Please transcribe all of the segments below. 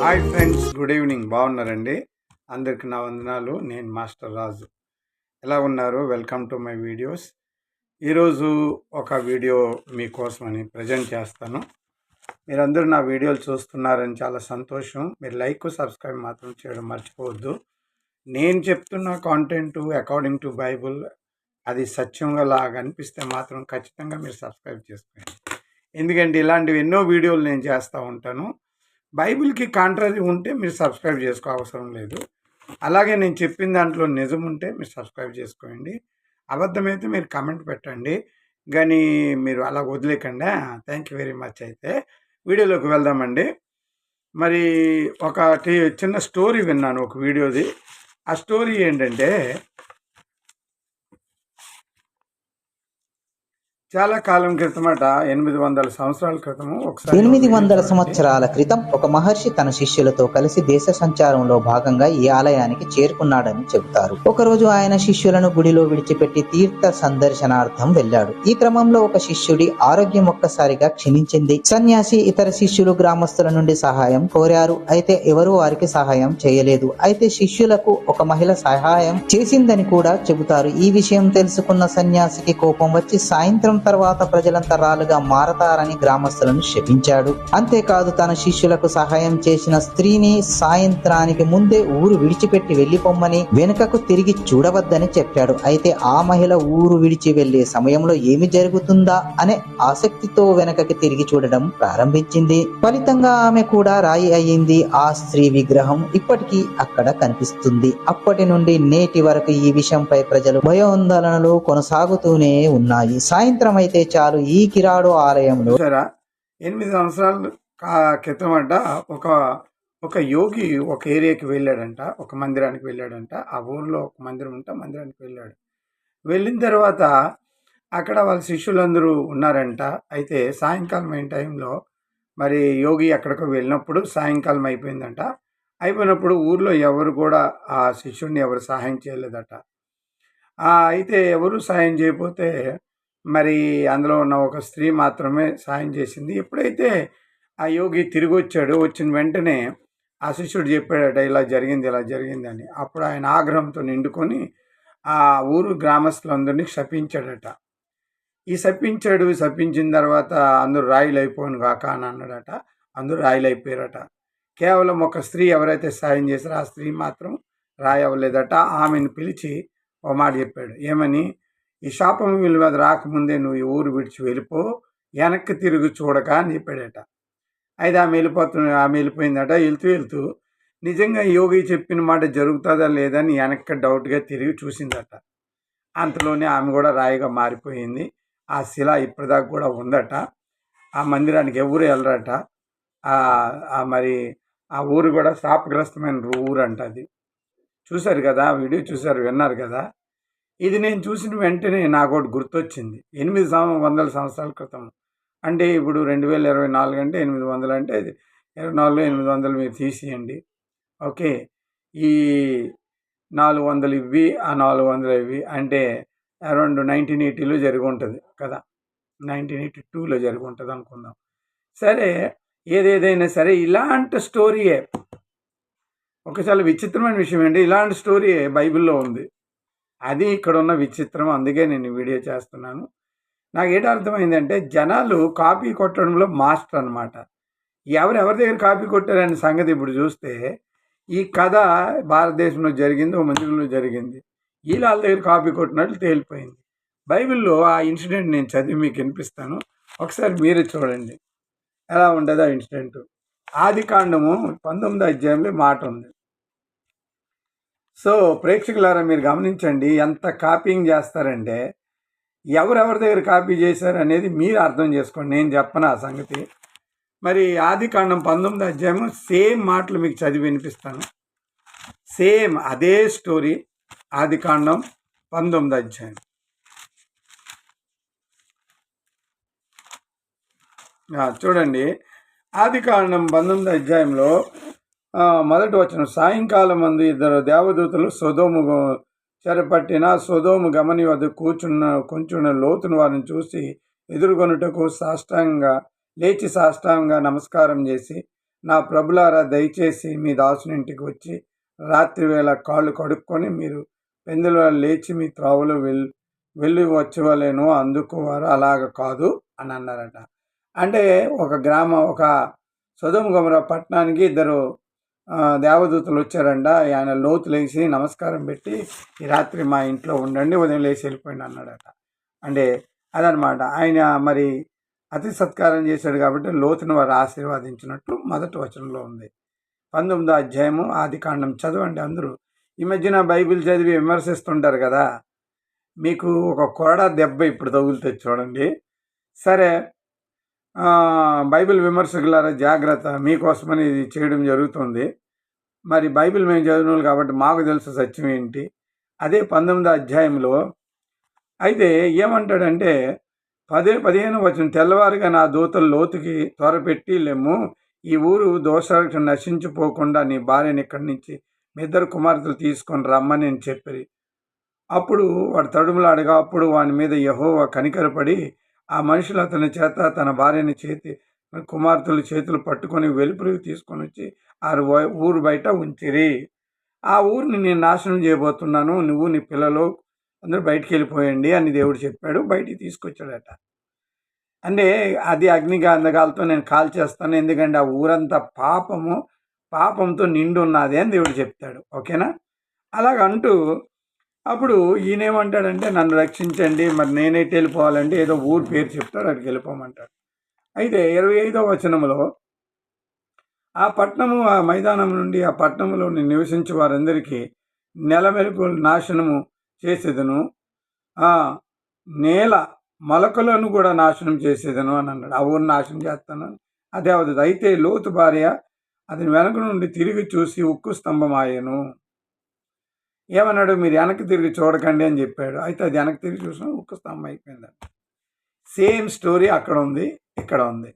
Hi friends, good evening. బాగున్నారండి? అందరికి నా వందనాలు. నేను మాస్టర్ రాజు. ఎలా ఉన్నారు? Welcome to my videos. ఈరోజు ఒక వీడియో మీకోసమని ప్రజెంట్ చేస్తాను. మీరందరూ నా వీడియోలు చూస్తున్నారని చాలా సంతోషం. మీరు లైక్ సబ్స్క్రైబ్ మాత్రం చేయడం మర్చిపోవద్దు. నేను చెప్తున్న కాంటెంట్ అకార్డింగ్ టు బైబుల్ అది సత్యంగా లాగా అనిపిస్తే మాత్రం ఖచ్చితంగా మీరు సబ్స్క్రైబ్ చేసుకోండి. ఎందుకంటే ఇలాంటివి ఎన్నో వీడియోలు నేను చేస్తూ ఉంటాను. బైబిల్కి కాంట్రరీ ఉంటే మీరు సబ్స్క్రైబ్ చేసుకో అవసరం లేదు. అలాగే నేను చెప్పిన దాంట్లో నిజం ఉంటే మీరు సబ్స్క్రైబ్ చేసుకోండి. అబద్ధమైతే మీరు కమెంట్ పెట్టండి, కానీ మీరు అలా వదిలేకండి. Thank you very much. అయితే వీడియోలోకి వెళ్దామండి. మరి ఒకటి చిన్న స్టోరీ విన్నాను ఒక వీడియోది. ఆ స్టోరీ ఏంటంటే, చాలా కాలం క్రితమట, 800 సంవత్సరాల క్రితము, 800 సంవత్సరాల క్రితం ఒక మహర్షి తన శిష్యులతో కలిసి దేశ సంచారంలో భాగంగా ఈ ఆలయానికి చేరుకున్నాడని చెబుతారు. ఒకరోజు ఆయన శిష్యులను గుడిలో విడిచిపెట్టి తీర్థ సందర్శనార్థం వెళ్ళాడు. ఈ క్రమంలో ఒక శిష్యుడి ఆరోగ్యం ఒక్కసారిగా క్షీణించింది. సన్యాసి ఇతర శిష్యులు గ్రామస్తుల నుండి సహాయం కోరారు. అయితే ఎవరూ వారికి సహాయం చేయలేదు. అయితే శిష్యులకు ఒక మహిళ సహాయం చేసిందని కూడా చెబుతారు. ఈ విషయం తెలుసుకున్న సన్యాసికి కోపం వచ్చి సాయంత్రం తర్వాత ప్రజలంతా రాళ్ళుగా మారతారని గ్రామస్తులను శపించాడు. అంతేకాదు, తన శిష్యులకు సహాయం చేసిన స్త్రీని సాయంత్రానికి ముందే ఊరు విడిచిపెట్టి వెళ్లిపోమ్మని, వెనుకకు తిరిగి చూడవద్దని చెప్పాడు. అయితే ఆ మహిళ ఊరు విడిచి వెళ్లే సమయంలో ఏమి జరుగుతుందా అనే ఆసక్తితో వెనకకి తిరిగి చూడడం ప్రారంభించింది. ఫలితంగా ఆమె కూడా రాయి అయ్యింది. ఆ స్త్రీ విగ్రహం ఇప్పటికీ అక్కడ కనిపిస్తుంది. అప్పటి నుండి నేటి వరకు ఈ విషయంపై ప్రజలు భయోందోళనలు కొనసాగుతూనే ఉన్నాయి. సాయంత్రం అయితే చాలు, ఈ కిరాడు ఆలయంలో 8 సంవత్సరాల క్రితం అంట ఒక యోగి ఒక ఏరియాకి వెళ్ళాడంట, ఒక మందిరానికి వెళ్ళాడంట. ఆ ఊర్లో ఒక మందిరం ఉంటే మందిరానికి వెళ్ళాడు. వెళ్ళిన తర్వాత అక్కడ వాళ్ళ శిష్యులందరూ ఉన్నారంట. అయితే సాయంకాలం అయిన టైంలో మరి యోగి ఎక్కడికో వెళ్ళినప్పుడు సాయంకాలం అయిపోయిందంట. అయిపోయినప్పుడు ఊర్లో ఎవరు కూడా ఆ శిష్యుడిని ఎవరు సహాయం చేయలేదట. అయితే ఎవరు సహాయం చేయకపోతే మరి అందులో ఉన్న ఒక స్త్రీ మాత్రమే సాయం చేసింది. ఎప్పుడైతే ఆ యోగి తిరిగి వచ్చాడు, వచ్చిన వెంటనే ఆ శిష్యుడు చెప్పాడట, ఇలా జరిగింది అని. అప్పుడు ఆయన ఆగ్రహంతో నిండుకొని ఆ ఊరు గ్రామస్తులందరినీ శపించాడట. శపించిన తర్వాత అందరూ రాయిలైపోను కాక అని అన్నాడట. అందరూ రాయిలైపోయారట. కేవలం ఒక స్త్రీ ఎవరైతే సాయం చేశారో ఆ స్త్రీ మాత్రం రాయి అవ్వలేదట. ఆమెను పిలిచి ఒక మాట చెప్పాడు. ఏమని? ఈ శాపం విలువ రాకముందే నువ్వు ఈ ఊరు విడిచి వెళ్ళిపో, వెనక్కి తిరిగి చూడక అని చెప్పాడట. అయితే ఆమె వెళ్ళిపోయిందట. వెళ్తూ నిజంగా యోగి చెప్పిన మాట జరుగుతుందా లేదని వెనక్కి డౌట్గా తిరిగి చూసిందట. అంతలోనే ఆమె కూడా రాయిగా మారిపోయింది. ఆ శిల ఇప్పటిదాకా కూడా ఉందట. ఆ మందిరానికి ఎవరు వెళ్ళరట. మరి ఆ ఊరు కూడా శాపగ్రస్తమైన ఊరు అంట. అది చూశారు కదా, వీడియో చూశారు, విన్నారు కదా. ఇది నేను చూసిన వెంటనే నాకు ఒకటి గుర్తొచ్చింది. 800 సంవత్సరాల క్రితం అంటే ఇప్పుడు 2024 అంటే 800 అంటే 24 800 మీరు తీసేయండి. ఓకే, ఈ 400 ఇవి, ఆ 400 ఇవి అంటే అరౌండ్ 1980లో జరిగి ఉంటుంది కదా, 1982లో జరిగి ఉంటుంది అనుకుందాం. సరే, ఏదేదైనా సరే ఇలాంటి స్టోరీయే. ఒక చాలా విచిత్రమైన విషయం ఏంటి, ఇలాంటి స్టోరీయే బైబిల్లో ఉంది. అది ఇక్కడ ఉన్న విచిత్రం. అందుకే నేను వీడియో చేస్తున్నాను. నాకు ఏంటి అర్థమైందంటే, జనాలు కాపీ కొట్టడంలో మాస్టర్ అనమాట. ఎవరెవరి దగ్గర కాపీ కొట్టారనే సంగతి ఇప్పుడు చూస్తే, ఈ కథ భారతదేశంలో జరిగింది, ఓ మందిరంలో జరిగింది. వాళ్ళ దగ్గర కాపీ కొట్టినట్లు తేలిపోయింది. బైబిల్లో ఆ ఇన్సిడెంట్ నేను చదివి మీకు వినిపిస్తాను. ఒకసారి మీరే చూడండి ఎలా ఉంటుంది ఆ ఇన్సిడెంట్. ఆదికాండము 19వ అధ్యాయంలో మాట ఉంది. సో ప్రేక్షకులారా, మీరు గమనించండి, ఎంత కాపీయింగ్ చేస్తారంటే ఎవరెవరి దగ్గర కాపీ చేశారు అనేది మీరు అర్థం చేసుకోండి. నేను చెప్పను ఆ సంగతి. మరి ఆదికాండం 19వ అధ్యాయము సేమ్ మాటలు మీకు చదివి వినిపిస్తాను. సేమ్ అదే స్టోరీ. ఆదికాండం 19వ అధ్యాయం చూడండి. ఆదికాండం 19వ అధ్యాయంలో మొదటి వచనం. సాయంకాలం మందు 2 దేవదూతలు సొదోము చెరపట్టిన సొదోము గమని వద్ద కూర్చున్న లోతును వారిని చూసి ఎదుర్కొనుటకు లేచి సాష్టాంగంగా నమస్కారం చేసి నా ప్రభులారా, దయచేసి మీ దాసుని ఇంటికి వచ్చి రాత్రి వేళ కాళ్ళు కడుక్కొని మీరు పెందుల లేచి మీ త్రోవలో వెళ్ళి వచ్చవలేను. అందుకు వారు అలాగ కాదు అని అన్నారట. అంటే ఒక సొదొమ గొమొర్రా పట్టణానికి ఇద్దరు దేవదూతలు వచ్చారంట. ఆయన లోతులేసి నమస్కారం పెట్టి, ఈ రాత్రి మా ఇంట్లో ఉండండి, ఉదయం లేచి వెళ్ళిపోయింది అన్నాడట. అంటే అదనమాట. ఆయన మరి అతి సత్కారం చేశాడు కాబట్టి లోతును వారు ఆశీర్వాదించినట్లు మొదటి వచనంలో ఉంది. 19వ అధ్యాయము ఆదికాండం చదవండి అందరూ. ఈ మధ్యన బైబిల్ చదివి విమర్శిస్తుంటారు కదా, మీకు ఒక కొరడా దెబ్బ ఇప్పుడు తగులుతుంది చూడండి. సరే, బైబిల్ విమర్శకులారా జాగ్రత్త, మీకోసమని ఇది చేయడం జరుగుతుంది. మరి బైబిల్ మేము చదివిన కాబట్టి మాకు తెలుసు సత్యం ఏంటి. అదే 19వ అధ్యాయంలో అయితే ఏమంటాడంటే 15వ వచనం, తెల్లవారుగా నా దూతలు లోతుకి త్వరపెట్టి, లెమ్ము, ఈ ఊరు దోషరక్షణ నశించిపోకుండా నీ భార్యని ఇక్కడి నుంచి మీ ఇద్దరు కుమార్తెలు తీసుకొని రమ్మని నేను చెప్పి, అప్పుడు వాడు తడుములాడగా, అప్పుడు వాని మీద యెహోవా కనికరపడి ఆ మనుషులు అతని చేత తన భార్యని కుమార్తెలు చేతులు పట్టుకొని వెలుపలికి తీసుకొని వచ్చి ఆ ఊరు బయట ఉంచిరి. ఆ ఊరిని నేను నాశనం చేయబోతున్నాను, నువ్వు నీ పిల్లలు అందరూ బయటికి వెళ్ళిపోయండి అని దేవుడు చెప్పాడు. బయటికి తీసుకొచ్చాడట. అంటే అది అగ్నిగంధకాలతో నేను కాల్చేస్తాను, ఎందుకంటే ఆ ఊరంతా పాపంతో నిండి ఉన్నది అని దేవుడు చెప్తాడు. ఓకేనా? అలాగంటూ అప్పుడు ఈయనేమంటాడంటే, నన్ను రక్షించండి, మరి నేనైతే వెళ్ళిపోవాలంటే ఏదో ఊరు పేరు చెప్తాడు, అక్కడికి వెళ్ళిపోమంటాడు. అయితే 25వ వచనంలో, ఆ పట్టణము ఆ మైదానం నుండి ఆ పట్టణంలో నివసించే వారందరికీ నెలమెలుపులు నాశనము చేసేదను, నేల మొలకలను కూడా నాశనం చేసేదను అని అన్నాడు. ఆ ఊరిని నాశనం చేస్తాను అదే అవుతుంది. అయితే లోతు భార్య అతని వెనక నుండి తిరిగి చూసి ఉక్కు స్తంభం ఆయను. ఏమన్నాడు? మీరు వెనక్కి తిరిగి చూడకండి అని చెప్పాడు. అయితే అది వెనక్కి తిరిగి చూసిన ఉక్కు స్తంభం అయిపోయిందండి. సేమ్ స్టోరీ అక్కడ ఉంది, ఇక్కడ ఉంది.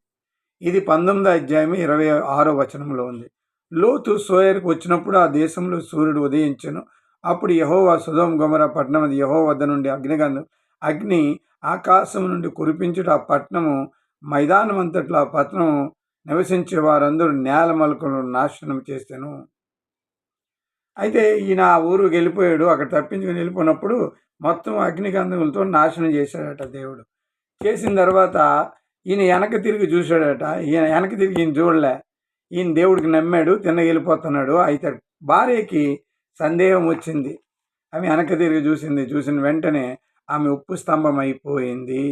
ఇది 19వ అధ్యాయం 26వ వచనంలో ఉంది. లోతు సోయరుకు వచ్చినప్పుడు ఆ దేశంలో సూర్యుడు ఉదయించెను. అప్పుడు యెహోవా సొదొమ గొమొర్రా పట్టణం యెహోవా వద్ద నుండి అగ్ని ఆకాశం నుండి కురిపించుట, ఆ పట్టణము మైదానం అంతట్లో ఆ పట్టణం నివసించే వారందరూ నేల మొలకలను నాశనం చేశాను. అయితే ఈయన ఆ ఊరుకి వెళ్ళిపోయాడు. అక్కడ తప్పించుకొని వెళ్ళిపోయినప్పుడు మొత్తం అగ్నిగంధములతో నాశనం చేశాడట దేవుడు. చేసిన తర్వాత ఈయన వెనక్కి తిరిగి చూశాడట. వెనక్కి తిరిగి ఈయన చూడలే. ఈయన దేవుడికి నమ్మాడు, తిన్నగెళ్ళిపోతున్నాడు. అయితే భార్యకి సందేహం వచ్చింది. ఆమె వెనక్కి తిరిగి చూసింది. చూసిన వెంటనే ఆమె ఉప్పు స్తంభం అయిపోయింది.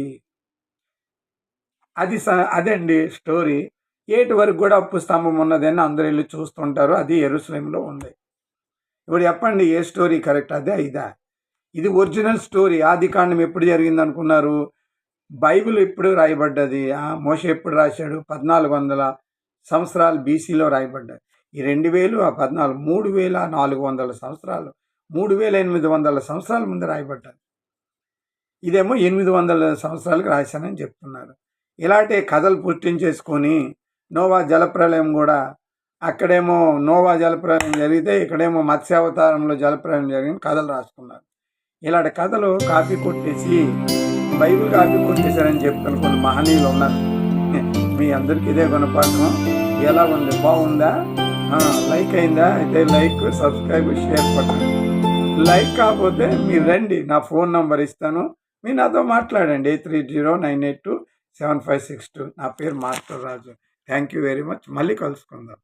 అదండి స్టోరీ. ఏటి వరకు కూడా ఉప్పు స్తంభం ఉన్నదని అందరూ వెళ్ళి చూస్తుంటారు. అది యెరూషలేములో ఉంది. ఇప్పుడు చెప్పండి, ఏ స్టోరీ కరెక్ట్? అదే ఇదా? ఇది ఒరిజినల్ స్టోరీ. ఆదికాండం ఎప్పుడు జరిగింది అనుకున్నారు? బైబిల్ ఎప్పుడు రాయబడ్డది? మోషే ఎప్పుడు రాశాడు? 1400 సంవత్సరాలు బీసీలో రాయబడ్డాయి. ఈ 2000 ఆ 14 3400 సంవత్సరాలు, 3800 సంవత్సరాల ముందు రాయబడ్డాయి. ఇదేమో 800 సంవత్సరాలకు రాశానని చెప్తున్నారు. ఇలాంటి కథలు పుట్టించేసుకొని నోవా జలప్రలయం కూడా, అక్కడేమో నోవా జలప్రలయం జరిగితే ఇక్కడేమో మత్స్యావతారంలో జలప్రలయం జరిగిన కథలు రాసుకున్నారు. ఇలాంటి కథలు కాపీ కొట్టేసి బైబిల్ కాపీ కొట్టేశారని చెప్తున్న కొన్ని మహనీయులు ఉన్నారు. మీ అందరికీ ఇదే గుణపాఠం. ఎలా ఉంది? బాగుందా? లైక్ అయిందా? అయితే లైక్, సబ్స్క్రైబ్, షేర్ పట్టండి. లైక్ కాకపోతే మీరు రండి, నా ఫోన్ నంబర్ ఇస్తాను, మీరు నాతో మాట్లాడండి. 8309827562. నా పేరు master Raju. Thank you very much. మళ్ళీ కలుసుకుందాం.